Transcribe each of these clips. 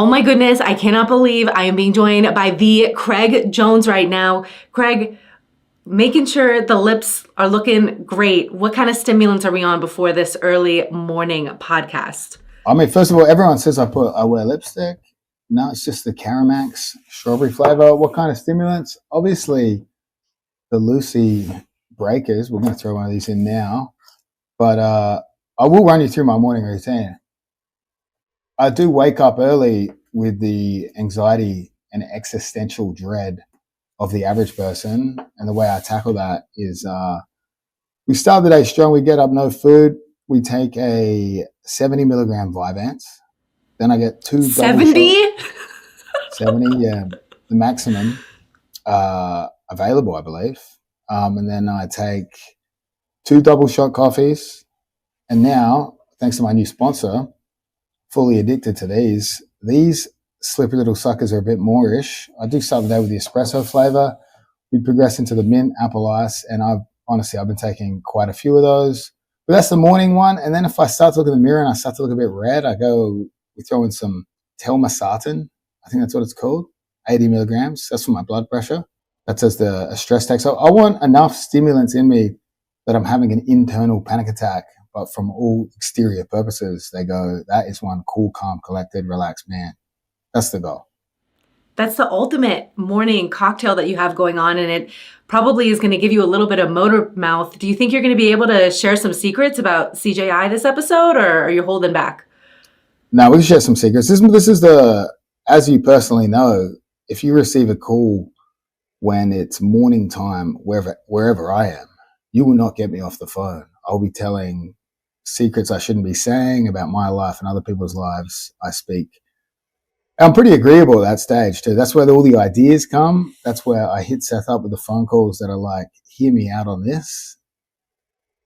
Oh my goodness, I cannot believe I am being joined by the Craig Jones right now. Craig, making sure the lips are looking great. What kind of stimulants are we on before this early morning podcast? I mean, first of all, everyone says I wear lipstick. No, it's just the Caramax strawberry flavor. What kind of stimulants? Obviously, the Lucy breakers. We're going to throw one of these in now. But I will run you through my morning routine. I do wake up early with the anxiety and existential dread of the average person. And the way I tackle that is we start the day strong. We get up, no food. We take a 70 milligram Vyvanse. Then I get 2 70? 70, yeah, the maximum available, I believe. And then I take 2 double shot coffees. And now, thanks to my new sponsor, fully addicted to these. These slippery little suckers are a bit moreish. I do start the day with the espresso flavor. We progress into the mint apple ice, and I've been taking quite a few of those. But that's the morning one. And then if I start to look in the mirror and I start to look a bit red, we throw in some telmisartan. I think that's what it's called. 80 milligrams. That's for my blood pressure. That's as a stress take. So I want enough stimulants in me that I'm having an internal panic attack. But from all exterior purposes, they go, that is one cool, calm, collected, relaxed man. That's the goal. That's the ultimate morning cocktail that you have going on, and it probably is going to give you a little bit of motor mouth. Do you think you're going to be able to share some secrets about CJI this episode, or are you holding back? No, we can share some secrets. This is as you personally know, if you receive a call when it's morning time, wherever I am, you will not get me off the phone. I'll be telling secrets I shouldn't be saying about my life and other people's lives. I'm pretty agreeable at that stage too. That's where all the ideas come. That's where I hit Seth up with the phone calls that are like, hear me out on this.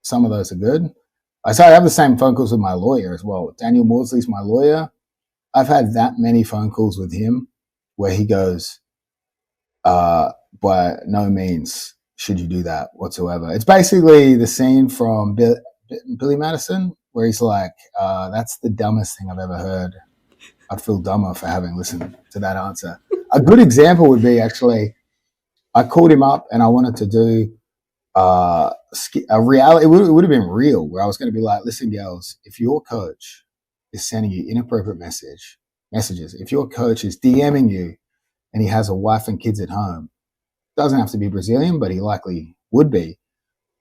Some of those are good. I have the same phone calls with my lawyer as well. Daniel Maudsley's my lawyer. I've had that many phone calls with him where he goes, by no means should you do that whatsoever. It's basically the scene from Billy Madison where he's like, that's the dumbest thing I've ever heard. I'd feel dumber for having listened to that answer. A good example would be actually, I called him up and I wanted to do a reality. It would have been real where I was going to be like, listen, girls, if your coach is sending you inappropriate messages, if your coach is DMing you and he has a wife and kids at home, doesn't have to be Brazilian, but he likely would be.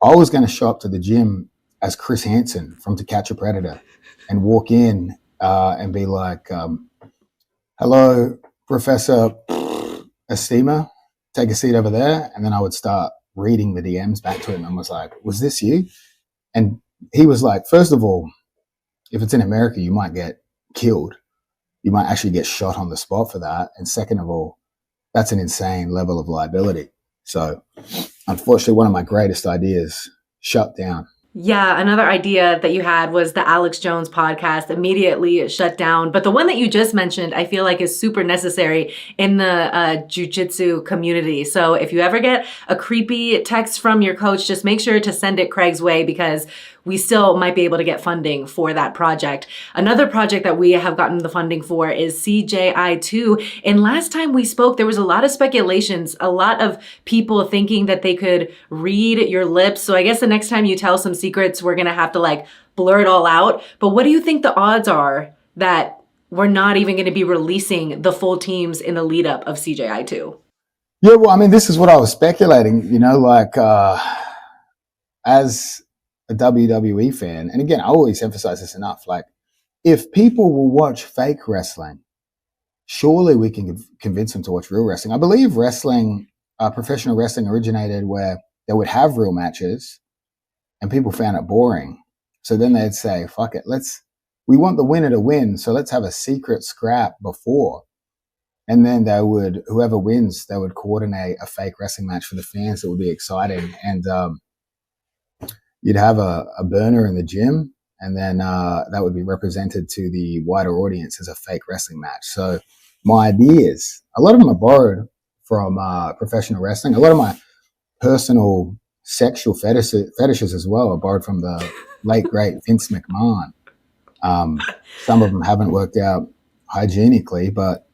I was going to show up to the gym as Chris Hansen from To Catch a Predator and walk in and be like, hello, Professor Estima, take a seat over there. And then I would start reading the DMs back to him and was like, was this you? And he was like, first of all, if it's in America, you might get killed. You might actually get shot on the spot for that. And second of all, that's an insane level of liability. So unfortunately, one of my greatest ideas shut down. Yeah, another idea that you had was the Alex Jones podcast, immediately shut down. But the one that you just mentioned, I feel like is super necessary in the jiu-jitsu community. So if you ever get a creepy text from your coach, just make sure to send it Craig's way because we still might be able to get funding for that project. Another project that we have gotten the funding for is CJI 2. And last time we spoke, there was a lot of speculations, a lot of people thinking that they could read your lips. So I guess the next time you tell some secrets, we're going to have to blur it all out. But what do you think the odds are that we're not even going to be releasing the full teams in the lead up of CJI 2? Yeah, well, I mean, this is what I was speculating, as a WWE fan, and again, I always emphasize this enough, if people will watch fake wrestling, surely we can convince them to watch real wrestling. I believe professional wrestling originated where they would have real matches and people found it boring. So then they'd say, fuck it, we want the winner to win, so let's have a secret scrap before. And then whoever wins, they would coordinate a fake wrestling match for the fans that would be exciting. And you'd have a burner in the gym, and then that would be represented to the wider audience as a fake wrestling match. So my ideas, a lot of them are borrowed from professional wrestling. A lot of my personal sexual fetishes as well are borrowed from the late, great Vince McMahon. Some of them haven't worked out hygienically, but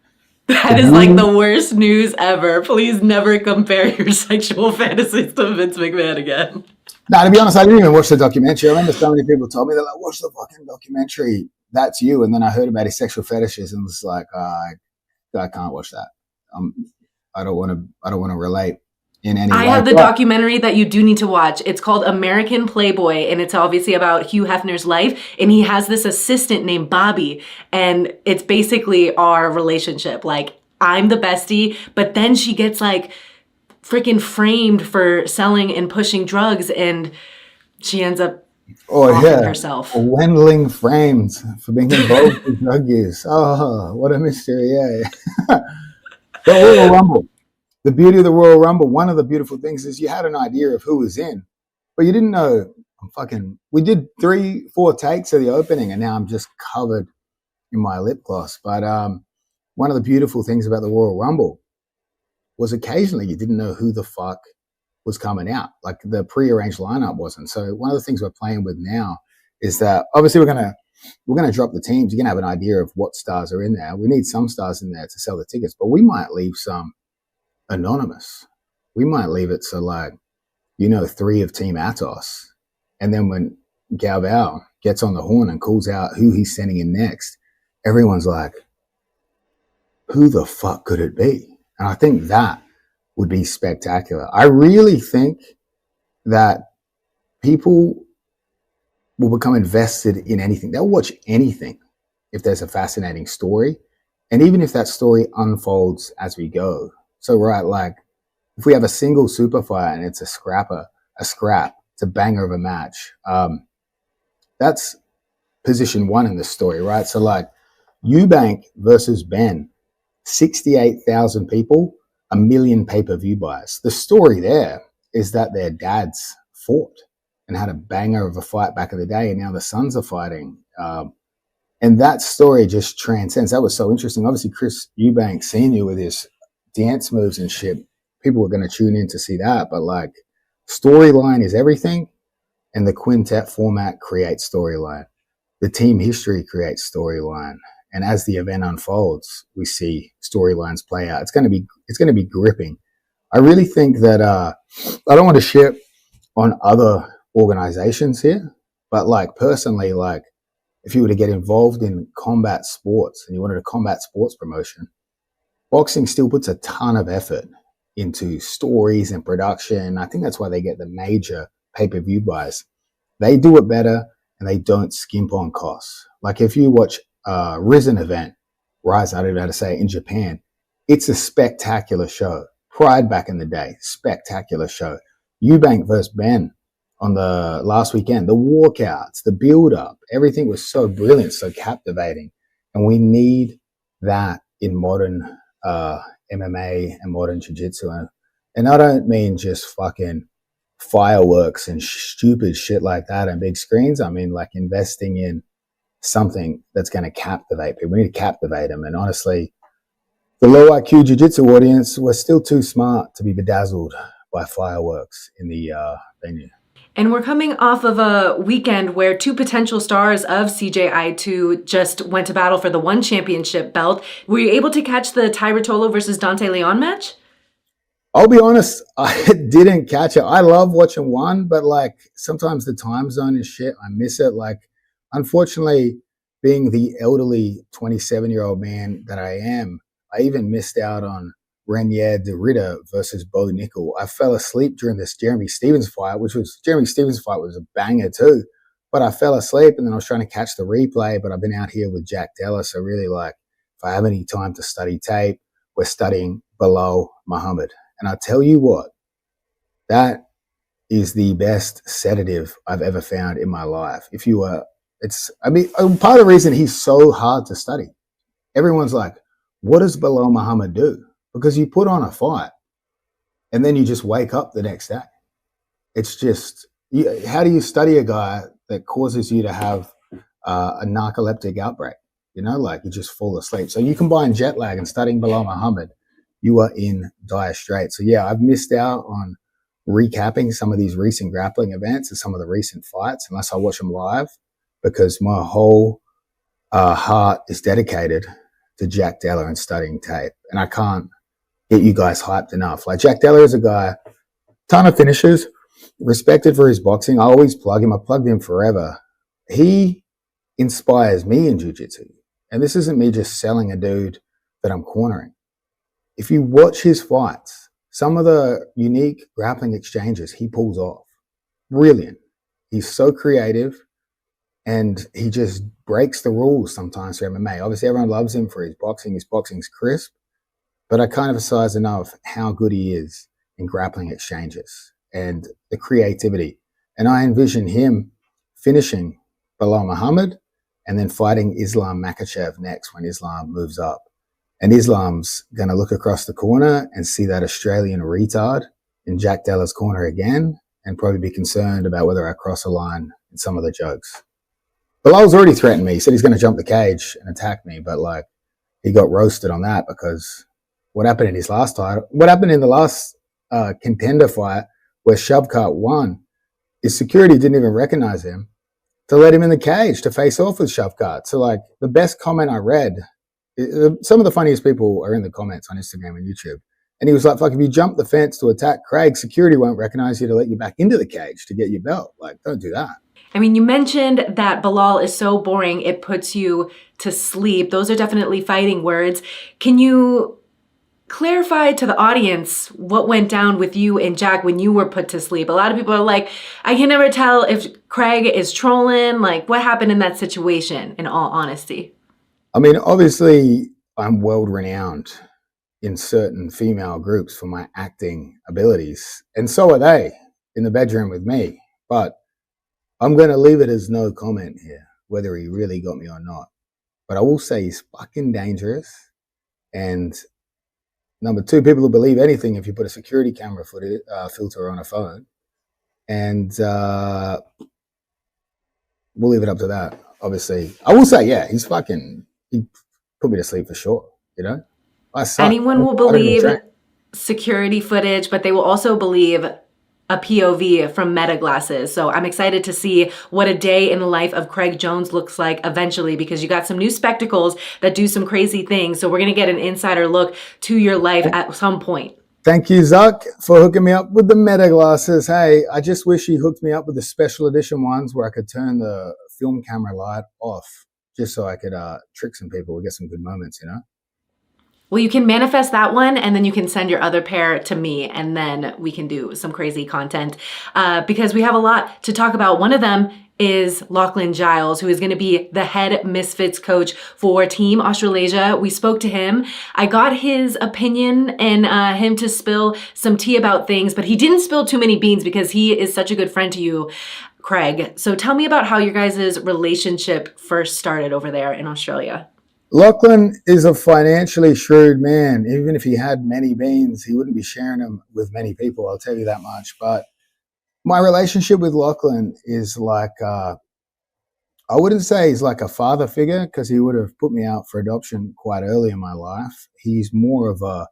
the That is like beauty, the worst news ever. Please never compare your sexual fantasies to Vince McMahon again. no, to be honest, I didn't even watch the documentary. I remember so many people told me, they're like, watch the fucking documentary. That's you. And then I heard about his sexual fetishes and was like, I can't watch that. Um, I don't want to relate in any I way. have the But documentary that you do need to watch. It's called American Playboy, and it's obviously about Hugh Hefner's life. And he has this assistant named Bobby, and it's basically our relationship. Like, I'm the bestie, but then she gets like freaking framed for selling and pushing drugs, and she ends up oh offing yeah, herself. Wendling framed for being involved with drug use. Oh, what a mystery! Yeah. The Royal Rumble. The beauty of the Royal Rumble. One of the beautiful things is you had an idea of who was in, but you didn't know. We did 3-4 takes of the opening, and now I'm just covered in my lip gloss. But one of the beautiful things about the Royal Rumble was occasionally you didn't know who the fuck was coming out. Like the prearranged lineup wasn't. So one of the things we're playing with now is that obviously we're gonna drop the teams. You're gonna have an idea of what stars are in there. We need some stars in there to sell the tickets, but we might leave some anonymous. We might leave it so like, 3 of Team Atos. And then when Galval gets on the horn and calls out who he's sending in next, everyone's like, who the fuck could it be? And I think that would be spectacular. I really think that people will become invested in anything. They'll watch anything if there's a fascinating story. And even if that story unfolds as we go. So, right, like if we have a single super fight and it's a scrap, it's a banger of a match. That's position one in the story, right? So like Eubank versus Ben, 68,000 people, 1,000,000 pay-per-view buys. The story there is that their dads fought and had a banger of a fight back in the day, and now the sons are fighting. And that story just transcends. That was so interesting. Obviously, Chris Eubank Sr. with his dance moves and shit, people were going to tune in to see that. But like, storyline is everything, and the quintet format creates storyline. The team history creates storyline, and as the event unfolds, we see storylines play out. It's going to be gripping. I really think that I don't want to shit on other organizations here, but like personally, like if you were to get involved in combat sports and you wanted a combat sports promotion, boxing still puts a ton of effort into stories and production. I think that's why they get the major pay-per-view buys. They do it better and they don't skimp on costs. Like if you watch a Risen event, Rise, I don't know how to say it, in Japan, it's a spectacular show. Pride back in the day, spectacular show. Eubank versus Ben on the last weekend, the walkouts, the build-up, everything was so brilliant, so captivating. And we need that in modern MMA and modern jiu-jitsu. And I don't mean just fucking fireworks and stupid shit like that and big screens. I mean like investing in something that's going to captivate people. We need to captivate them. And honestly, the low IQ jiu-jitsu audience was still too smart to be bedazzled by fireworks in the venue. And we're coming off of a weekend where 2 potential stars of CJI2 just went to battle for the one championship belt. Were you able to catch the Ty Rotolo versus Dante Leon match? I'll be honest, I didn't catch it. I love watching one, but like sometimes the time zone is shit. I miss it. Like, unfortunately, being the elderly 27-year-old man that I am, I even missed out on Renier de Ritter versus Bo Nickel. I fell asleep during this Jeremy Stevens fight, Jeremy Stevens fight was a banger too. But I fell asleep and then I was trying to catch the replay, but I've been out here with Jack Della. So really like, if I have any time to study tape, we're studying Belal Muhammad. And I tell you what, that is the best sedative I've ever found in my life. Part of the reason he's so hard to study, everyone's like, what does Belal Muhammad do? Because you put on a fight and then you just wake up the next day. It's just, how do you study a guy that causes you to have a narcoleptic outbreak? Like you just fall asleep. So you combine jet lag and studying Belal Muhammad, you are in dire straits. So yeah, I've missed out on recapping some of these recent grappling events and some of the recent fights unless I watch them live, because my whole heart is dedicated to Jack Della and studying tape. And I can't get you guys hyped enough. Like, Jack Della is a guy, ton of finishes, respected for his boxing. I always plug him. I plugged him forever. He inspires me in jiu-jitsu. And this isn't me just selling a dude that I'm cornering. If you watch his fights, some of the unique grappling exchanges he pulls off, brilliant. He's so creative, and he just breaks the rules sometimes for MMA. Obviously, everyone loves him for his boxing. His boxing's crisp, but I can't emphasize enough how good he is in grappling exchanges and the creativity. And I envision him finishing Belal Muhammad and then fighting Islam Makhachev next when Islam moves up. And Islam's going to look across the corner and see that Australian retard in Jack Della's corner again and probably be concerned about whether I cross a line in some of the jokes. Belal's already threatened me. He said he's going to jump the cage and attack me, but like, he got roasted on that because what happened in his last title, what happened in the last contender fight where Shovkat won, his security didn't even recognize him to let him in the cage to face off with Shovkat. So like, the best comment I read, some of the funniest people are in the comments on Instagram and YouTube. And he was like, fuck, if you jump the fence to attack Craig, security won't recognize you to let you back into the cage to get your belt. Like, don't do that. I mean, you mentioned that Belal is so boring, it puts you to sleep. Those are definitely fighting words. Can you clarify to the audience what went down with you and Jack when you were put to sleep? A lot of people are like, I can never tell if Craig is trolling. Like, what happened in that situation, in all honesty? I mean, obviously, I'm world renowned in certain female groups for my acting abilities, and so are they in the bedroom with me. But I'm going to leave it as no comment here, whether he really got me or not. But I will say he's fucking dangerous. And number two, people will believe anything if you put a security camera filter on a phone. And we'll leave it up to that, obviously. I will say, yeah, he put me to sleep for sure, you know? I suck. Anyone will believe security footage, but they will also believe a POV from Meta glasses. So I'm excited to see what a day in the life of Craig Jones looks like eventually, because you got some new spectacles that do some crazy things. So we're going to get an insider look to your life at some point. Thank you, Zuck, for hooking me up with the Meta glasses. Hey, I just wish he hooked me up with the special edition ones where I could turn the film camera light off just so I could trick some people and get some good moments, you know? Well, you can manifest that one, and then you can send your other pair to me, and then we can do some crazy content because we have a lot to talk about. One of them is Lachlan Giles, who is going to be the head Misfits coach for Team Australasia. We spoke to him. I got his opinion and him to spill some tea about things, but he didn't spill too many beans because he is such a good friend to you, Craig. So tell me about how your guys' relationship first started over there in Australia. Lachlan is a financially shrewd man. Even if he had many beans, he wouldn't be sharing them with many people, I'll tell you that much. But my relationship with Lachlan is like, I wouldn't say he's like a father figure because he would have put me out for adoption quite early in my life. He's more of a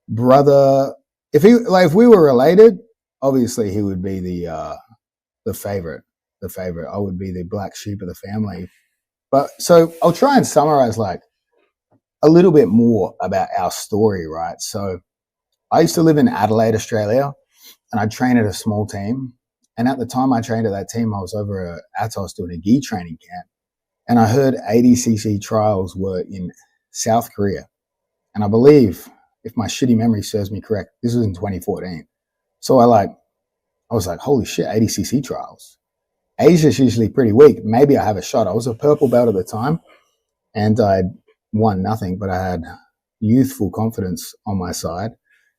brother. If we were related, obviously he would be the favorite. I would be the black sheep of the family. But so I'll try and summarize like a little bit more about our story, right? So I used to live in Adelaide, Australia, and I trained at a small team. And at the time I trained at that team, I was over at Atos doing a gi training camp. And I heard ADCC trials were in South Korea. And I believe, if my shitty memory serves me correct, this was in 2014. So I was like, holy shit, ADCC trials. Asia's usually pretty weak. Maybe I have a shot. I was a purple belt at the time and I'd won nothing, but I had youthful confidence on my side.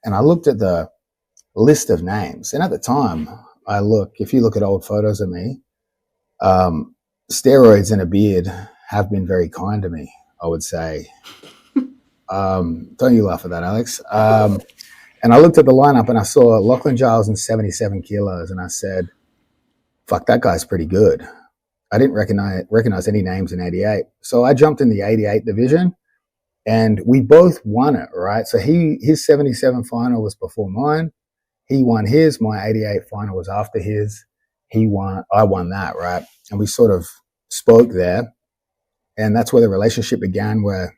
And I looked at the list of names. And at the time, if you look at old photos of me, steroids and a beard have been very kind to me, I would say. Don't you laugh at that, Alex. And I looked at the lineup and I saw Lachlan Giles in 77 kilos. And I said, fuck, that guy's pretty good. I didn't recognize any names in 88. So I jumped in the 88 division and we both won it, right? So his 77 final was before mine. He won his. My 88 final was after his. I won that, right? And we sort of spoke there. And that's where the relationship began, where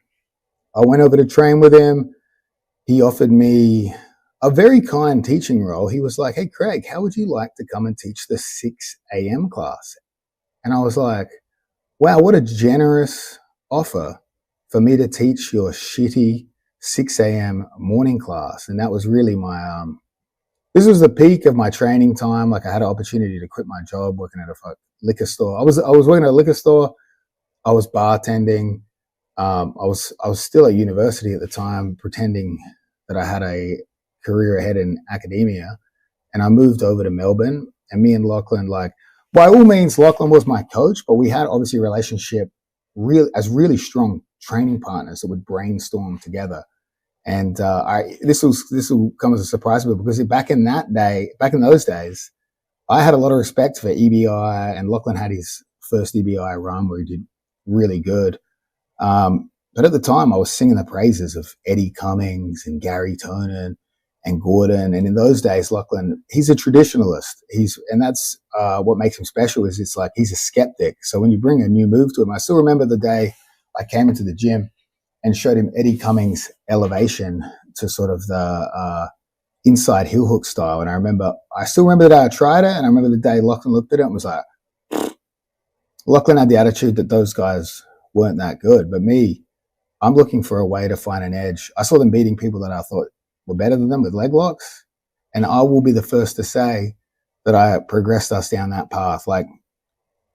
I went over to train with him. He offered me a very kind teaching role. He was like, hey, Craig, how would you like to come and teach the 6 a.m. class? And I was like, wow, what a generous offer for me to teach your shitty 6 a.m. morning class. And that was really my, this was the peak of my training time. Like I had an opportunity to quit my job working at a liquor store. I was working at a liquor store. I was bartending. I was still at university at the time, pretending that I had a career ahead in academia. And I moved over to Melbourne, and me and Lachlan, like, by all means, Lachlan was my coach, but we had obviously a relationship really strong training partners that would brainstorm together. And this will come as a surprise to me because back in those days, I had a lot of respect for EBI, and Lachlan had his first EBI run where he did really good. But at the time, I was singing the praises of Eddie Cummings and Gary Tonin and Gordon. And in those days, Lachlan, he's a traditionalist. And that's what makes him special is it's like he's a skeptic. So when you bring a new move to him, I still remember the day I came into the gym and showed him Eddie Cummings' elevation to sort of the inside heel hook style. And I still remember the day I tried it. And I remember the day Lachlan looked at it and was like, Lachlan had the attitude that those guys weren't that good. But me, I'm looking for a way to find an edge. I saw them beating people that I thought were better than them with leg locks. And I will be the first to say that I progressed us down that path. Like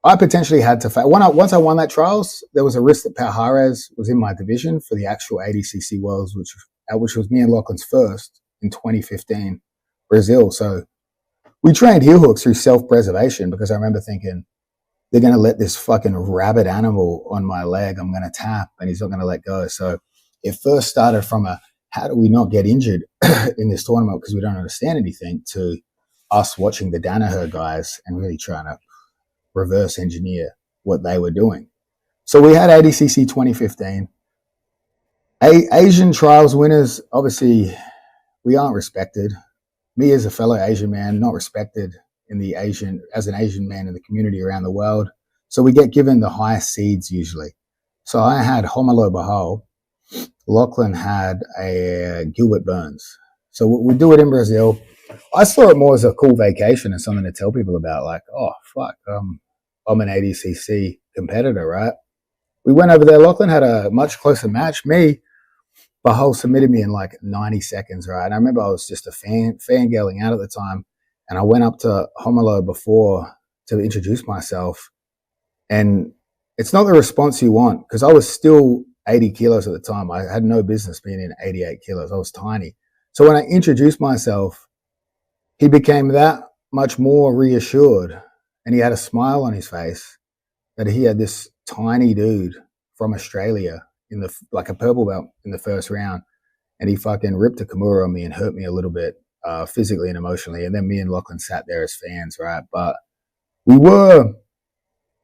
I potentially had to, once I won that trials, there was a risk that Pau Jarez was in my division for the actual ADCC Worlds, which was me and Lachlan's first in 2015, Brazil. So we trained heel hooks through self-preservation because I remember thinking, they're going to let this fucking rabid animal on my leg. I'm going to tap and he's not going to let go. So it first started from how do we not get injured in this tournament because we don't understand anything to us watching the Danaher guys and really trying to reverse engineer what they were doing. So we had ADCC 2015. Asian trials winners, obviously, we aren't respected. Me as a fellow Asian man, not respected as an Asian man in the community around the world. So we get given the highest seeds usually. So I had Homolo Bahal. Lachlan had a Gilbert Burns. So we do it in Brazil. I saw it more as a cool vacation and something to tell people about, like, oh, fuck, I'm an ADCC competitor, right? We went over there. Lachlan had a much closer match. Me, Bahal submitted me in like 90 seconds, right? And I remember I was just a fangirling out at the time. And I went up to Homolo before to introduce myself. And it's not the response you want because I was still 80 kilos at the time. I had no business being in 88 kilos. I was tiny. So when I introduced myself, he became that much more reassured. And he had a smile on his face that he had this tiny dude from Australia like a purple belt in the first round. And he fucking ripped a Kimura on me and hurt me a little bit. Physically and emotionally, and then me and Lachlan sat there as fans, right? But we were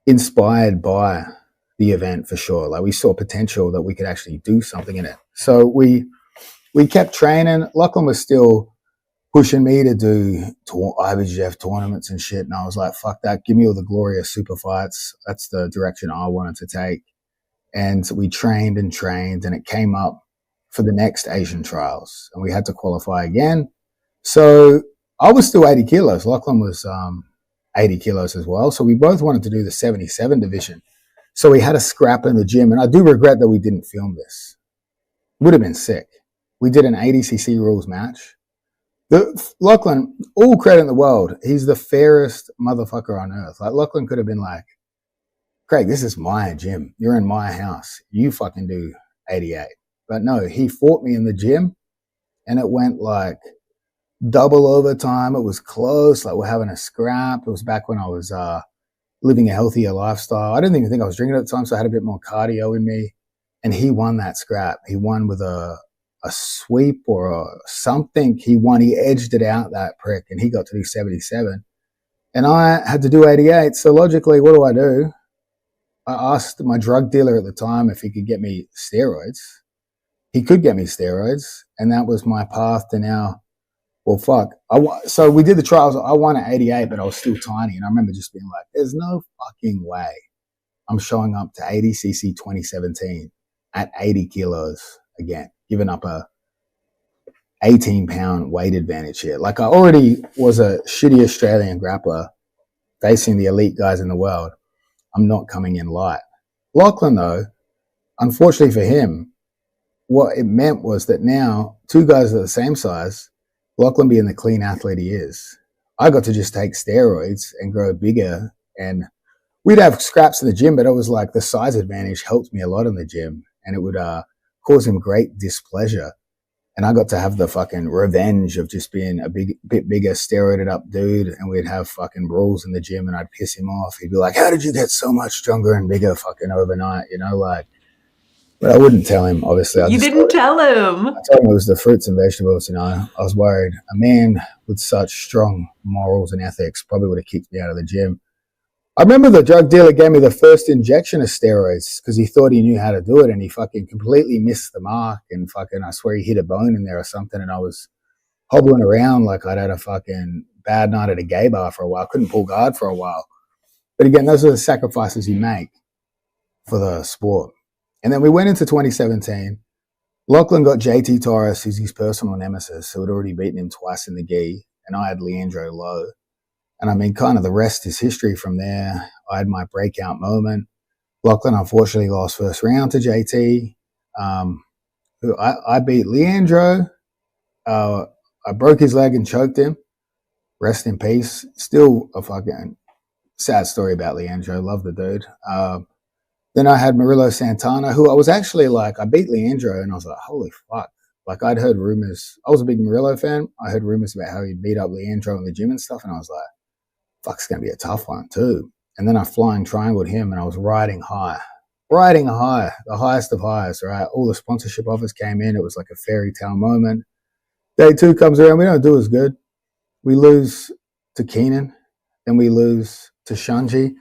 inspired by the event for sure. Like we saw potential that we could actually do something in it. So we kept training. Lachlan was still pushing me to do IBJJF tournaments and shit, and I was like, fuck that, give me all the glorious super fights. That's the direction I wanted to take. And we trained, and it came up for the next Asian trials, and we had to qualify again. So I was still 80 kilos. Lachlan was 80 kilos as well. So we both wanted to do the 77 division. So we had a scrap in the gym. And I do regret that we didn't film this. It would have been sick. We did an ADCC rules match. Lachlan, all credit in the world, he's the fairest motherfucker on earth. Like Lachlan could have been like, Craig, this is my gym. You're in my house. You fucking do 88. But no, he fought me in the gym and it went like double overtime. It was close. Like we're having a scrap. It was back when I was living a healthier lifestyle. I didn't even think I was drinking at the time, so I had a bit more cardio in me. And he won that scrap. He won with a sweep or something. He won. He edged it out, that prick, and he got to do 77. And I had to do 88. So logically, what do? I asked my drug dealer at the time if he could get me steroids. He could get me steroids, and that was my path to now. Well, fuck. So we did the trials. I won at 88, but I was still tiny. And I remember just being like, there's no fucking way I'm showing up to ADCC 2017 at 80 kilos again, giving up a 18-pound weight advantage here. Like, I already was a shitty Australian grappler facing the elite guys in the world. I'm not coming in light. Lachlan, though, unfortunately for him, what it meant was that now two guys are the same size, Lachlan being the clean athlete he is, I got to just take steroids and grow bigger. And we'd have scraps in the gym, but it was like the size advantage helped me a lot in the gym, and it would cause him great displeasure. And I got to have the fucking revenge of just being a bit bigger, steroided up dude. And we'd have fucking brawls in the gym, and I'd piss him off. He'd be like, how did you get so much stronger and bigger fucking overnight? You know, like, but I wouldn't tell him, obviously. You didn't tell him. I told him it was the fruits and vegetables, you know. I was worried. A man with such strong morals and ethics probably would have kicked me out of the gym. I remember the drug dealer gave me the first injection of steroids because he thought he knew how to do it, and he fucking completely missed the mark, and fucking, I swear he hit a bone in there or something, and I was hobbling around like I'd had a fucking bad night at a gay bar for a while. Couldn't pull guard for a while. But again, those are the sacrifices you make for the sport. And then we went into 2017. Lachlan got JT Torres, who's his personal nemesis, who had already beaten him twice in the gi, and I had Leandro Lowe. And I mean, kind of the rest is history from there. I had my breakout moment. Lachlan unfortunately lost first round to JT. I beat Leandro. I broke his leg and choked him. Rest in peace. Still a fucking sad story about Leandro. Love the dude. Then I had Murillo Santana, who I was actually like, I beat Leandro, and I was like, holy fuck. Like, I'd heard rumors. I was a big Murillo fan. I heard rumors about how he'd beat up Leandro in the gym and stuff, and I was like, fuck, it's going to be a tough one too. And then I flying triangled him, and I was riding high, the highest of highs, right? All the sponsorship offers came in. It was like a fairy tale moment. Day two comes around. We don't do as good. We lose to Keenan, then we lose to Shunji.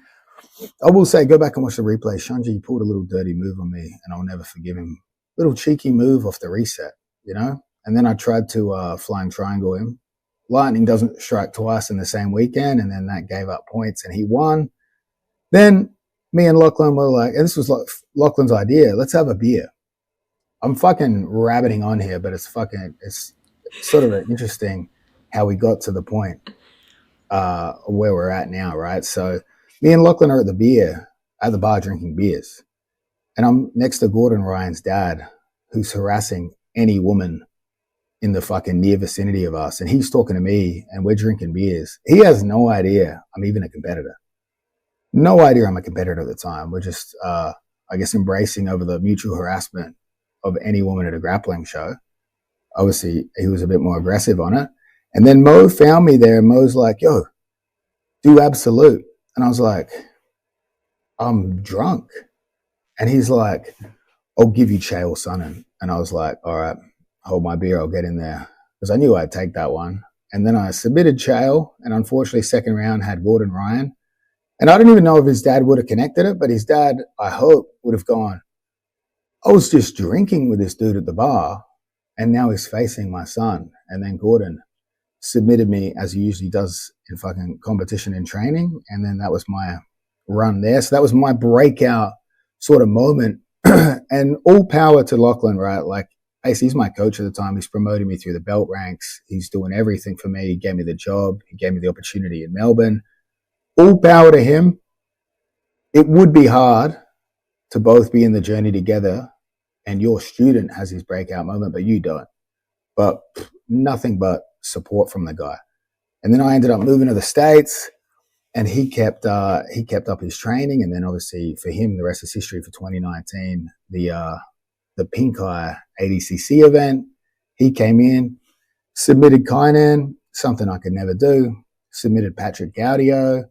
I will say, go back and watch the replay. Shunji pulled a little dirty move on me, and I'll never forgive him. Little cheeky move off the reset, you know? And then I tried to flying triangle him. Lightning doesn't strike twice in the same weekend, and then that gave up points, and he won. Then me and Lachlan were like, and this was like Lachlan's idea, let's have a beer. I'm fucking rabbiting on here, but it's sort of interesting how we got to the point where we're at now, right? So me and Lachlan are at the bar drinking beers. And I'm next to Gordon Ryan's dad, who's harassing any woman in the fucking near vicinity of us. And he's talking to me, and we're drinking beers. He has no idea I'm even a competitor. No idea I'm a competitor at the time. We're just, I guess, embracing over the mutual harassment of any woman at a grappling show. Obviously, he was a bit more aggressive on it. And then Mo found me there. Mo's like, yo, do absolute. And I was like, I'm drunk. And he's like, I'll give you Chael Sonnen. And I was like, all right, hold my beer, I'll get in there. Because I knew I'd take that one. And then I submitted Chael, and unfortunately, second round had Gordon Ryan. And I don't even know if his dad would have connected it, but his dad, I hope, would have gone, I was just drinking with this dude at the bar, and now he's facing my son. And then Gordon submitted me, as he usually does in fucking competition and training. And then that was my run there. So that was my breakout sort of moment. And all power to Lachlan, right? Like, he's my coach at the time. He's promoting me through the belt ranks. He's doing everything for me. He gave me the job. He gave me the opportunity in Melbourne. All power to him. It would be hard to both be in the journey together, and your student has his breakout moment, but you don't. But nothing but support from the guy. And then I ended up moving to the States, and he kept up his training. And then obviously for him, the rest is history. For 2019, the Pink Eye ADCC event, he came in, submitted Kainan, something I could never do, submitted Patrick Gaudio.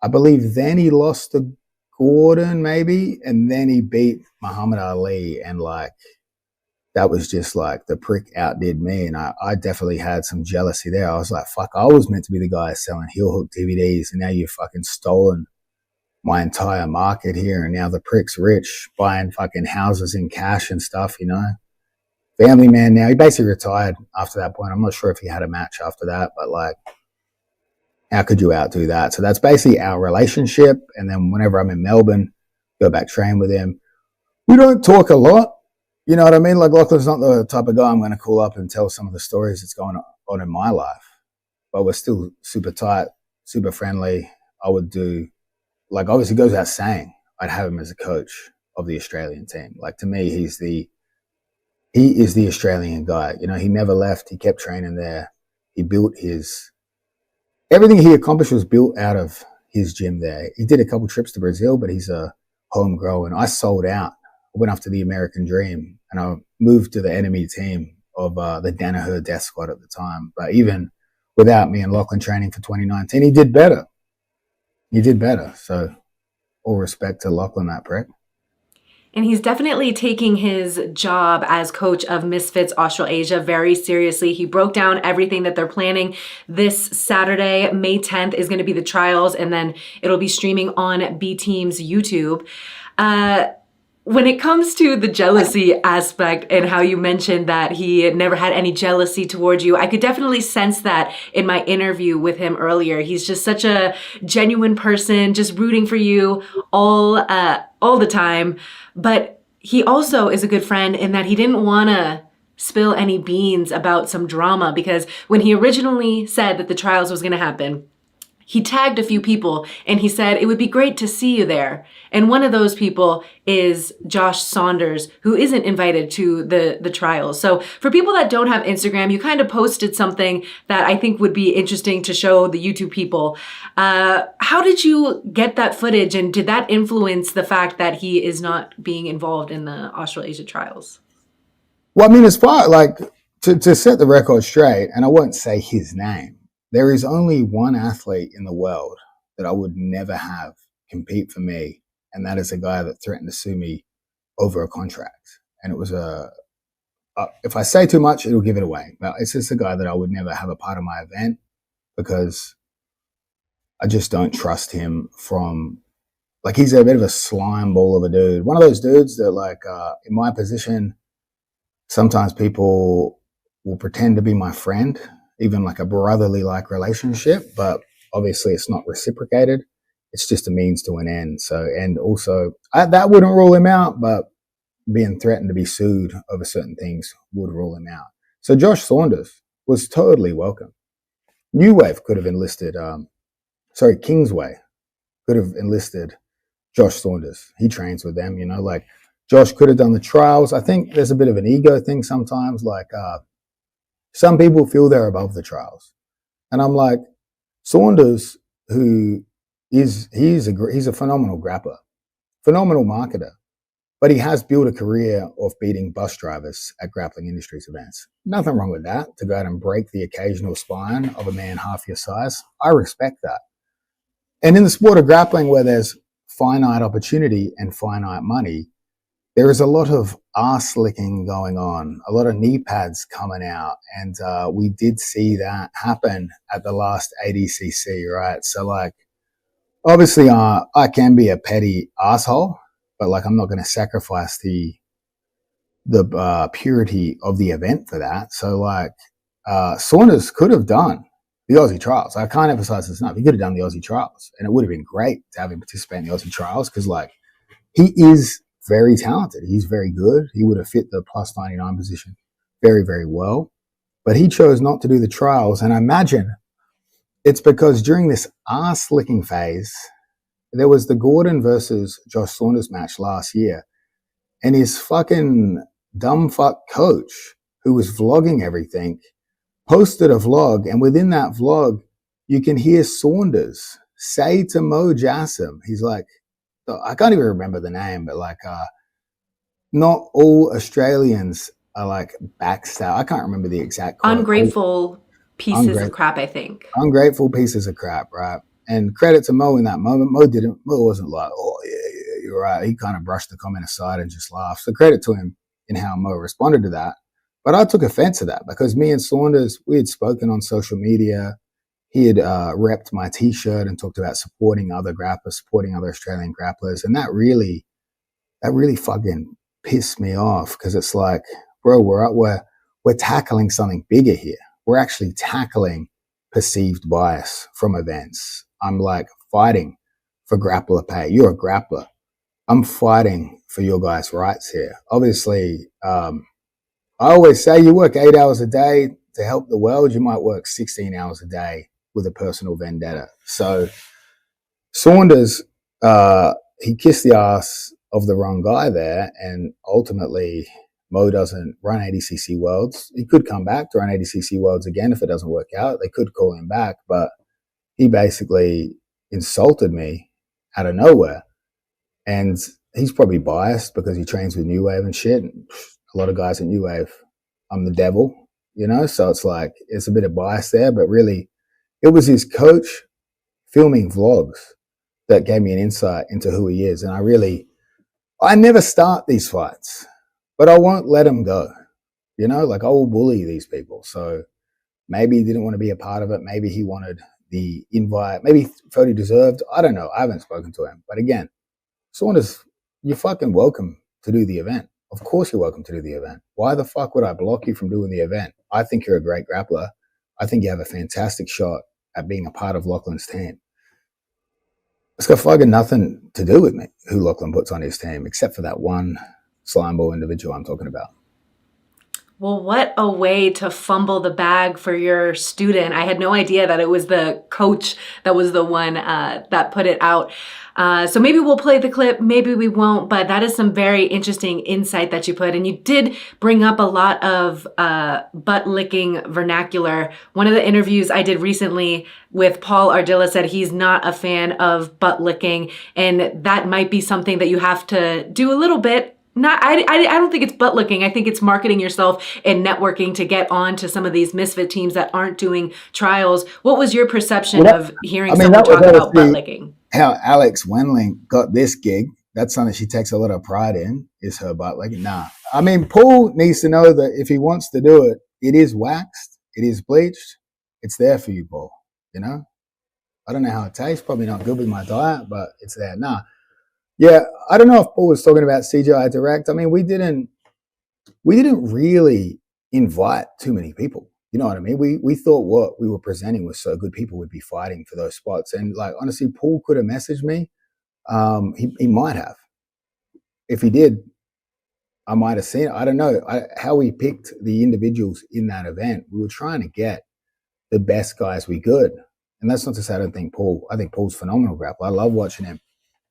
I believe then he lost to Gordon maybe, and then he beat Muhammad Ali, and like, that was just like the prick outdid me. And I definitely had some jealousy there. I was like, fuck, I was meant to be the guy selling heel hook DVDs, and now you've fucking stolen my entire market here. And now the prick's rich, buying fucking houses in cash and stuff, you know. Family man now. He basically retired after that point. I'm not sure if he had a match after that, but like, how could you outdo that? So that's basically our relationship. And then whenever I'm in Melbourne, go back train with him. We don't talk a lot, You know what I mean? Like Lachlan's not the type of guy I'm going to call up and tell some of the stories that's going on in my life. But we're still super tight, super friendly. I would do, like, obviously goes without saying, I'd have him as a coach of the Australian team. Like, to me, he is the Australian guy. You know, he never left. He kept training there. He built everything he accomplished was built out of his gym there. He did a couple trips to Brazil, but he's a homegrown. I sold out. I went after the American dream and I moved to the enemy team of the Danaher Death Squad at the time. But even without me and Lachlan training for 2019, he did better. He did better. So all respect to Lachlan, that prick. And he's definitely taking his job as coach of Misfits Australasia very seriously. He broke down everything that they're planning. This Saturday, May 10th, is going to be the trials, and then it'll be streaming on BTeam's YouTube. When it comes to the jealousy aspect and how you mentioned that he never had any jealousy towards you, I could definitely sense that in my interview with him earlier. He's just such a genuine person, just rooting for you all the time. But he also is a good friend in that he didn't want to spill any beans about some drama, because when he originally said that the trials was going to happen, he tagged a few people and he said, it would be great to see you there. And one of those people is Josh Saunders, who isn't invited to the trials. So for people that don't have Instagram, you kind of posted something that I think would be interesting to show the YouTube people. How did you get that footage, and did that influence the fact that he is not being involved in the Australasia trials? Well, I mean, as far like to set the record straight, and I won't say his name, there is only one athlete in the world that I would never have compete for me, and that is a guy that threatened to sue me over a contract. And it was if I say too much, it'll give it away. But it's just a guy that I would never have a part of my event because I just don't trust him from, like, he's a bit of a slime ball of a dude. One of those dudes that, like, in my position, sometimes people will pretend to be my friend, even like a brotherly like relationship, but obviously it's not reciprocated. It's just a means to an end. So, and also that wouldn't rule him out, but being threatened to be sued over certain things would rule him out. So Josh Saunders was totally welcome. New Wave could have enlisted, Kingsway could have enlisted Josh Saunders. He trains with them, you know, like Josh could have done the trials. I think there's a bit of an ego thing sometimes, like, some people feel they're above the trials. And I'm like, Saunders, he's a phenomenal grappler, phenomenal marketer, but he has built a career of beating bus drivers at grappling industries events. Nothing wrong with that, to go out and break the occasional spine of a man half your size. I respect that. And in the sport of grappling, where there's finite opportunity and finite money, there is a lot of arse licking going on, a lot of knee pads coming out. And we did see that happen at the last ADCC, right? So, like, obviously I can be a petty asshole, but, like, I'm not going to sacrifice the purity of the event for that. So, like, Saunders could have done the Aussie trials. I can't emphasize this enough. He could have done the Aussie trials, and it would have been great to have him participate in the Aussie trials because, like, he is very talented. He's very good. He would have fit the plus 99 position very, very well. But he chose not to do the trials. And I imagine it's because during this ass-licking phase, there was the Gordon versus Josh Saunders match last year. And his fucking dumb fuck coach, who was vlogging everything, posted a vlog. And within that vlog, you can hear Saunders say to Mo Jassim, he's like, I can't even remember the name, but, like, not all Australians are like backstab. I can't remember the exact quote. Ungrateful pieces of crap, I think. Ungrateful pieces of crap, right? And credit to Mo in that moment. Mo wasn't like, oh, yeah, you're right. He kind of brushed the comment aside and just laughed. So credit to him in how Mo responded to that. But I took offense to that because me and Saunders, we had spoken on social media. He had repped my T-shirt and talked about supporting other grapplers, supporting other Australian grapplers. And that really fucking pissed me off because it's like, bro, we're tackling something bigger here. We're actually tackling perceived bias from events. I'm like fighting for grappler pay. You're a grappler. I'm fighting for your guys' rights here. Obviously, I always say you work 8 hours a day to help the world. You might work 16 hours a day with a personal vendetta. So Saunders, he kissed the ass of the wrong guy there, and ultimately Mo doesn't run ADCC Worlds. He could come back to run ADCC Worlds again if it doesn't work out. They could call him back, but he basically insulted me out of nowhere. And he's probably biased because he trains with New Wave and shit. And a lot of guys in New Wave, I'm the devil, you know? So it's like, it's a bit of bias there, but really, it was his coach filming vlogs that gave me an insight into who he is. And I never start these fights, but I won't let him go. You know, like I will bully these people. So maybe he didn't want to be a part of it. Maybe he wanted the invite. Maybe felt he deserved. I don't know. I haven't spoken to him. But again, Saunders, you're fucking welcome to do the event. Of course you're welcome to do the event. Why the fuck would I block you from doing the event? I think you're a great grappler. I think you have a fantastic shot at being a part of Lachlan's team. It's got fucking nothing to do with me, who Lachlan puts on his team, except for that one slimeball individual I'm talking about. Well, what a way to fumble the bag for your student. I had no idea that it was the coach that was the one that put it out. So maybe we'll play the clip, maybe we won't, but that is some very interesting insight that you put. And you did bring up a lot of butt licking vernacular. One of the interviews I did recently with Paul Ardila said he's not a fan of butt licking, and that might be something that you have to do a little bit. I don't think it's butt licking. I think it's marketing yourself and networking to get on to some of these misfit teams that aren't doing trials. What was your perception of hearing someone talk about butt licking? How Alex Wenling got this gig, that's something she takes a lot of pride in, is her butt licking. Nah. I mean, Paul needs to know that if he wants to do it, it is waxed, it is bleached, it's there for you, Paul. You know? I don't know how it tastes, probably not good with my diet, but it's there. Nah. Yeah, I don't know if Paul was talking about CJI Direct. I mean, we didn't really invite too many people. You know what I mean? We thought what we were presenting was so good, people would be fighting for those spots. And like honestly, Paul could have messaged me. He might have. If he did, I might have seen it. I don't know how we picked the individuals in that event. We were trying to get the best guys we could. And that's not to say I think Paul's phenomenal grappler. I love watching him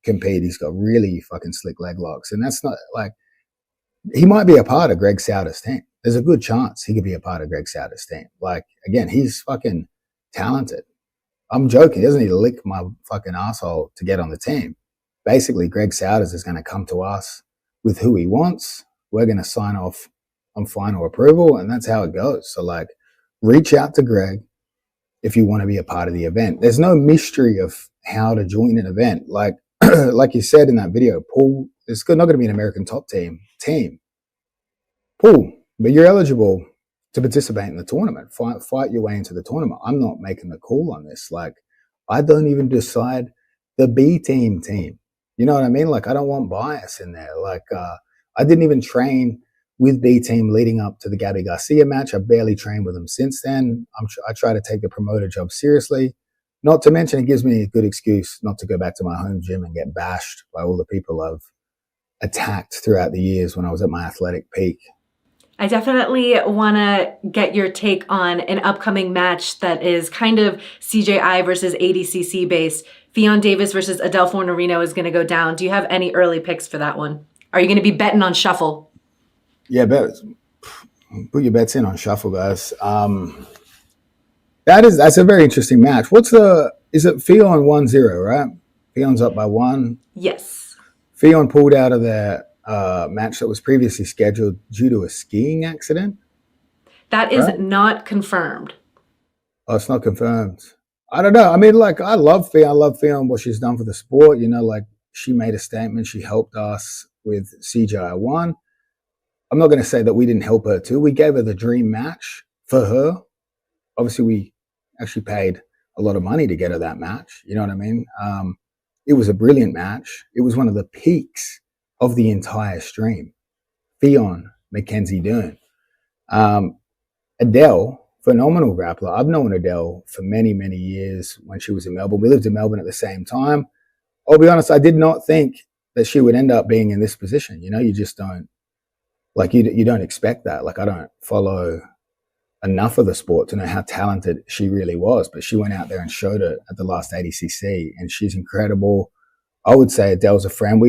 compete. He's got really fucking slick leg locks. And that's not like, he might be a part of Greg Sauter's team. There's a good chance he could be a part of Greg Sauter's team. Like, again, he's fucking talented. I'm joking. He doesn't need to lick my fucking asshole to get on the team. Basically, Greg Sauters is going to come to us with who he wants. We're going to sign off on final approval, and that's how it goes. So, like, reach out to Greg if you want to be a part of the event. There's no mystery of how to join an event. Like, like you said in that video, Paul, it's not going to be an American top team. Paul, but you're eligible to participate in the tournament. Fight your way into the tournament. I'm not making the call on this. Like, I don't even decide the BTeam team. You know what I mean? Like, I don't want bias in there. Like, I didn't even train with BTeam leading up to the Gabby Garcia match. I barely trained with them since then. I try to take the promoter job seriously. Not to mention, it gives me a good excuse not to go back to my home gym and get bashed by all the people I've attacked throughout the years when I was at my athletic peak. I definitely want to get your take on an upcoming match that is kind of CJI versus ADCC based. Ffion Davis versus Adele Fornerino is going to go down. Do you have any early picks for that one? Are you going to be betting on shuffle? Yeah, put your bets in on shuffle, guys. That's a very interesting match. Is it Ffion 1-0, right? Fion's up by 1. Yes. Ffion pulled out of their match that was previously scheduled due to a skiing accident. That is not confirmed. Oh, it's not confirmed. I don't know. I mean, like, I love Ffion, what she's done for the sport. You know, like, she made a statement. She helped us with CJI 1. I'm not going to say that we didn't help her too. We gave her the dream match for her. Obviously, we actually paid a lot of money to get her that match. You know what I mean? It was a brilliant match. It was one of the peaks of the entire stream. Ffion, Mackenzie Dern. Adele, phenomenal grappler. I've known Adele for many, many years when she was in Melbourne. We lived in Melbourne at the same time. I'll be honest, I did not think that she would end up being in this position. You know, you just don't like you don't expect that. Like I don't follow enough of the sport to know how talented she really was, but she went out there and showed it at the last ADCC, and she's incredible. I would say Adele's a friend.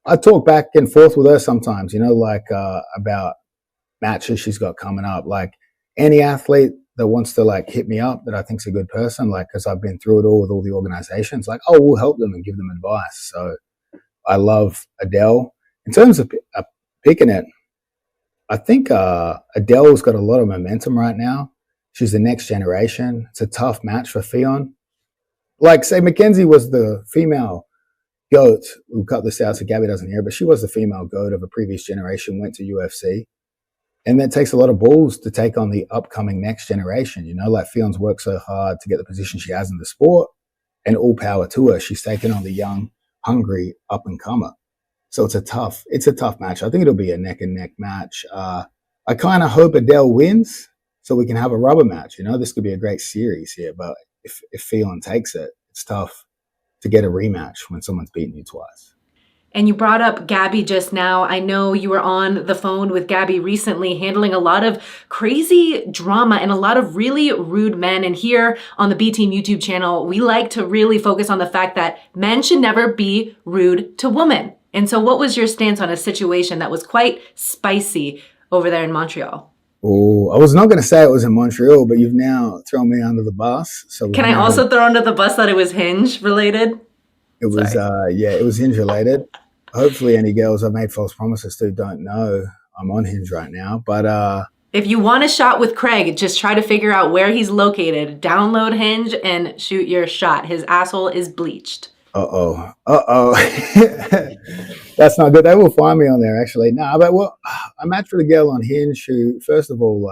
I talk back and forth with her sometimes, you know, about matches she's got coming up. Like any athlete that wants to like hit me up that I think's a good person, like because I've been through it all with all the organizations, like oh, we'll help them and give them advice. So I love Adele. In terms of picking it, I think Adele's got a lot of momentum right now. She's the next generation. It's a tough match for Ffion. Like say Mackenzie was the female GOAT. We'll cut this out so Gabby doesn't hear, but she was the female GOAT of a previous generation, went to UFC. And that takes a lot of balls to take on the upcoming next generation. You know, like Fion's worked so hard to get the position she has in the sport, and all power to her. She's taken on the young, hungry up and comer. So it's a tough match. I think it'll be a neck and neck match. I kind of hope Adele wins so we can have a rubber match. You know, this could be a great series here, but if Ffion takes it, it's tough to get a rematch when someone's beaten you twice. And you brought up Gabby just now. I know you were on the phone with Gabby recently, handling a lot of crazy drama and a lot of really rude men. And here on the BTeam YouTube channel, we like to really focus on the fact that men should never be rude to women. And so what was your stance on a situation that was quite spicy over there in Montreal? Oh, I was not going to say it was in Montreal, but you've now thrown me under the bus. So can I also throw under the bus that it was Hinge related? It was, it was Hinge related. Hopefully any girls I've made false promises to don't know I'm on Hinge right now. But if you want a shot with Craig, just try to figure out where he's located. Download Hinge and shoot your shot. His asshole is bleached. Uh-oh. That's not good. They will find me on there, actually. No, but I matched with a girl on Hinge who, first of all,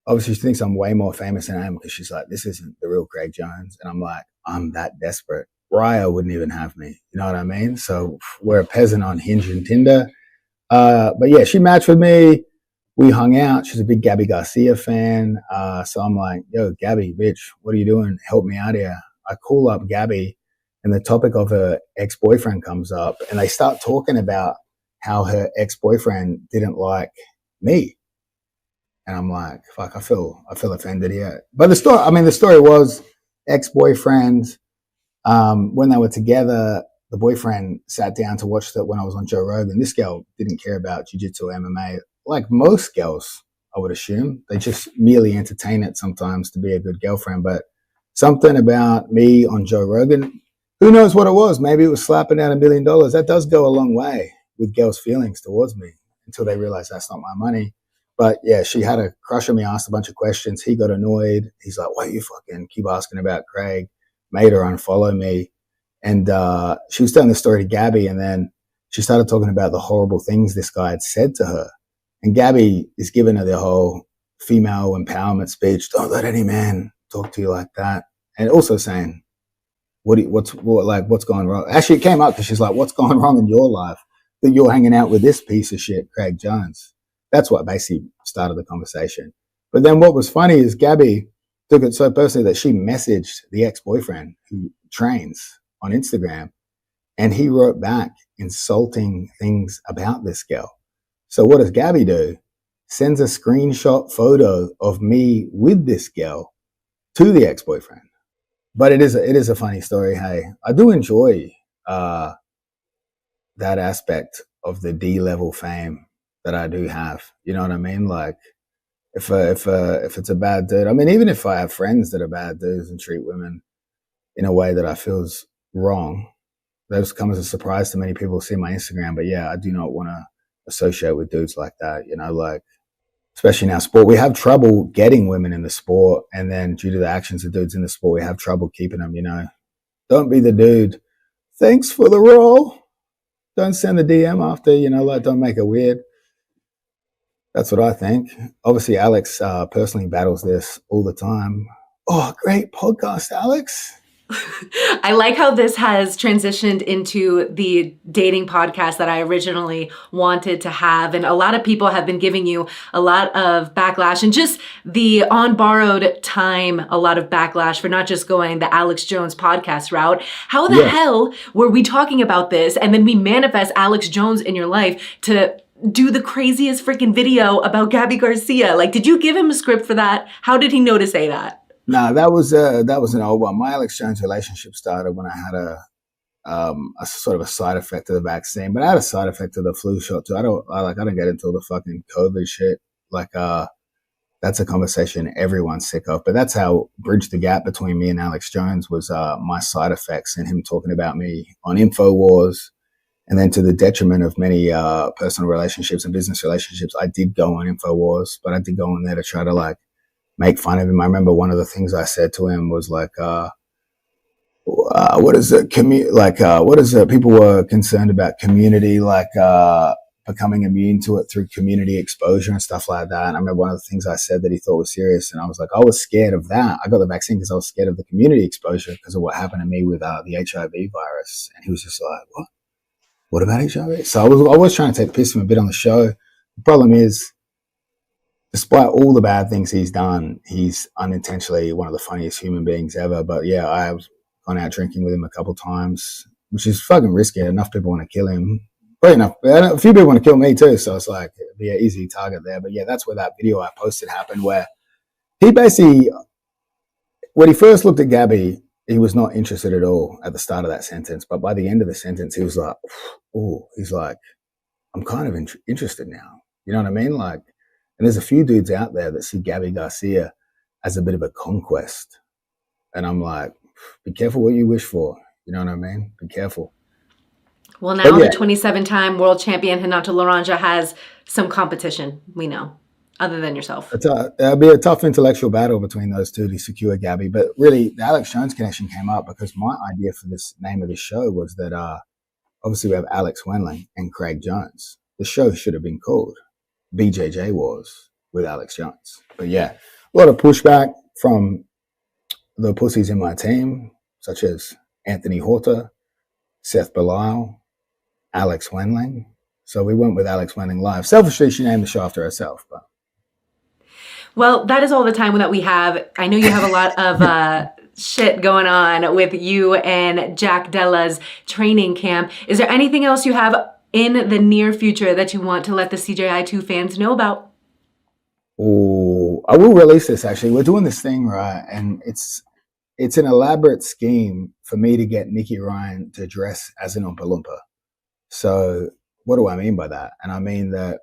obviously she thinks I'm way more famous than I am because she's like, this isn't the real Craig Jones. And I'm like, I'm that desperate. Raya wouldn't even have me. You know what I mean? So we're a peasant on Hinge and Tinder. But yeah, she matched with me. We hung out. She's a big Gabby Garcia fan. So I'm like, yo, Gabby, bitch, what are you doing? Help me out here. I call up Gabby and the topic of her ex-boyfriend comes up and they start talking about how her ex-boyfriend didn't like me. And I'm like, fuck, I feel offended here. But the story was ex-boyfriend. When they were together, the boyfriend sat down to watch that when I was on Joe Rogan. This girl didn't care about jiu-jitsu or MMA. Like most girls, I would assume. They just merely entertain it sometimes to be a good girlfriend. But something about me on Joe Rogan, who knows what it was? Maybe it was slapping out $1 million. That does go a long way with girls' feelings towards me until they realize that's not my money. But yeah, she had a crush on me, asked a bunch of questions. He got annoyed. He's like, why you fucking keep asking about Craig? Made her unfollow me. And she was telling the story to Gabby, and then she started talking about the horrible things this guy had said to her. And Gabby is giving her the whole female empowerment speech. Don't let any man talk to you like that. And also saying, what's going wrong? Actually, it came up because she's like, what's going wrong in your life that you're hanging out with this piece of shit, Craig Jones? That's what basically started the conversation. But then what was funny is Gabby took it so personally that she messaged the ex-boyfriend who trains on Instagram, and he wrote back insulting things about this girl. So what does Gabby do? Sends a screenshot photo of me with this girl to the ex-boyfriend. But it is a funny story. Hey, I do enjoy that aspect of the D-level fame that I do have. You know what I mean? Like, if it's a bad dude, I mean, even if I have friends that are bad dudes and treat women in a way that I feel is wrong, those come as a surprise to many people who see my Instagram. But yeah, I do not want to associate with dudes like that. You know, like, especially in our sport, we have trouble getting women in the sport. And then due to the actions of dudes in the sport, we have trouble keeping them, you know. Don't be the dude. Thanks for the role. Don't send the DM after, you know, like, don't make it weird. That's what I think. Obviously, Alex personally battles this all the time. Oh, great podcast, Alex. I like how this has transitioned into the dating podcast that I originally wanted to have. And a lot of people have been giving you a lot of backlash and just the on borrowed time, a lot of backlash for not just going the Alex Jones podcast route. How the hell were we talking about this? And then we manifest Alex Jones in your life to do the craziest freaking video about Gabby Garcia. Like, did you give him a script for that? How did he know to say that? No, that was an old one. My Alex Jones relationship started when I had a sort of a side effect of the vaccine, but I had a side effect of the flu shot too. I don't get into the fucking COVID shit. Like, that's a conversation everyone's sick of. But that's how bridged the gap between me and Alex Jones was my side effects and him talking about me on InfoWars, and then to the detriment of many personal relationships and business relationships. I did go on InfoWars, but I did go on there to try to like make fun of him. I remember one of the things I said to him was like, what is it? What is it? People were concerned about community, becoming immune to it through community exposure and stuff like that. And I remember one of the things I said that he thought was serious. And I was like, I was scared of that. I got the vaccine because I was scared of the community exposure because of what happened to me with the HIV virus. And he was just like, what? What about HIV? So I was trying to take the piss from him a bit on the show. The problem is, despite all the bad things he's done, he's unintentionally one of the funniest human beings ever. But yeah, I have gone out drinking with him a couple of times, which is fucking risky. Enough people want to kill him. But enough. A few people want to kill me too. So it's like, it'd be an easy target there. But yeah, that's where that video I posted happened, where he basically, when he first looked at Gabby, he was not interested at all at the start of that sentence. But by the end of the sentence, he was like, oh, he's like, I'm kind of interested now. You know what I mean? Like, and there's a few dudes out there that see Gabby Garcia as a bit of a conquest. And I'm like, be careful what you wish for. You know what I mean? Be careful. Well, now the 27-time world champion Renato Laranja has some competition, we know, other than yourself. It'll be a tough intellectual battle between those two to secure Gabby. But really, the Alex Jones connection came up because my idea for this name of this show was that obviously we have Alex Wenling and Craig Jones. The show should have been called BJJ Wars with Alex Jones. But yeah, a lot of pushback from the pussies in my team, such as Anthony Horta, Seth Belal, Alex Wenling. So we went with Alex Wenling live. Selfishly, she named the show after herself. But well, that is all the time that we have. I know you have a lot of shit going on with you and Jack Della's training camp. Is there anything else you have in the near future that you want to let the CJI2 fans know about? Oh, I will release this actually. We're doing this thing, right? And it's an elaborate scheme for me to get Nikki Ryan to dress as an Oompa Loompa. So what do I mean by that? And I mean that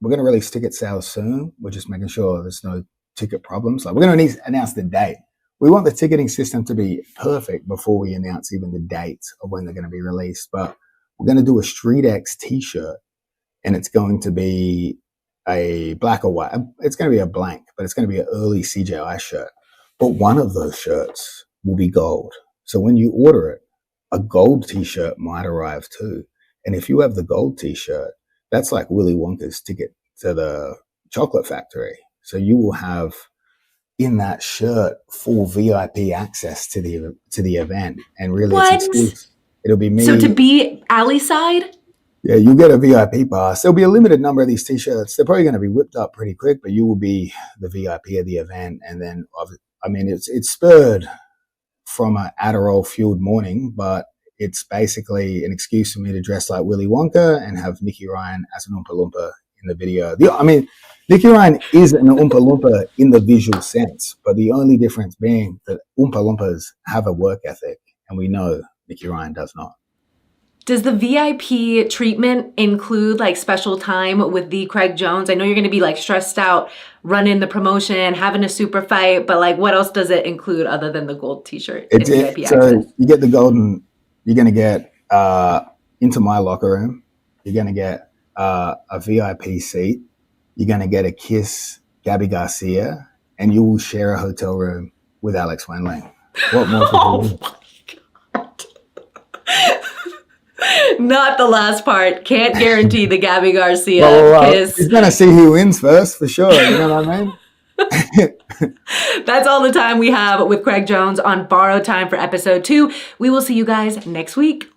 we're going to release ticket sales soon. We're just making sure there's no ticket problems. Like, we're going to announce the date. We want the ticketing system to be perfect before we announce even the date of when they're going to be released. But we're going to do a Street X t-shirt, and it's going to be a black or white. It's going to be a blank, but it's going to be an early CJI shirt. But one of those shirts will be gold. So when you order it, a gold t-shirt might arrive too. And if you have the gold t-shirt, that's like Willy Wonka's ticket to the chocolate factory. So you will have in that shirt full VIP access to the event. And really, it's exclusive. It'll be me. So to be alley side? Yeah, you'll get a VIP pass. There'll be a limited number of these t-shirts. They're probably going to be whipped up pretty quick, but you will be the VIP of the event. And then, I mean, it's spurred from an Adderall-fueled morning, but it's basically an excuse for me to dress like Willy Wonka and have Nikki Ryan as an Oompa Loompa in the video. Nikki Ryan is an Oompa Loompa in the visual sense, but the only difference being that Oompa Loompas have a work ethic, and we know Nikki Ryan does not. Does the VIP treatment include like special time with the Craig Jones? I know you're going to be like stressed out, running the promotion, having a super fight, but like what else does it include other than the gold t-shirt? So you get the golden, you're going to get into my locker room. You're going to get a VIP seat. You're going to get a kiss Gabby Garcia, and you will share a hotel room with Alex Wenling. What more could you do? Not the last part. Can't guarantee the Gabby Garcia kiss. He's going to see who wins first, for sure. You know what I mean? That's all the time we have with Craig Jones on Borrowed Time for episode 2. We will see you guys next week.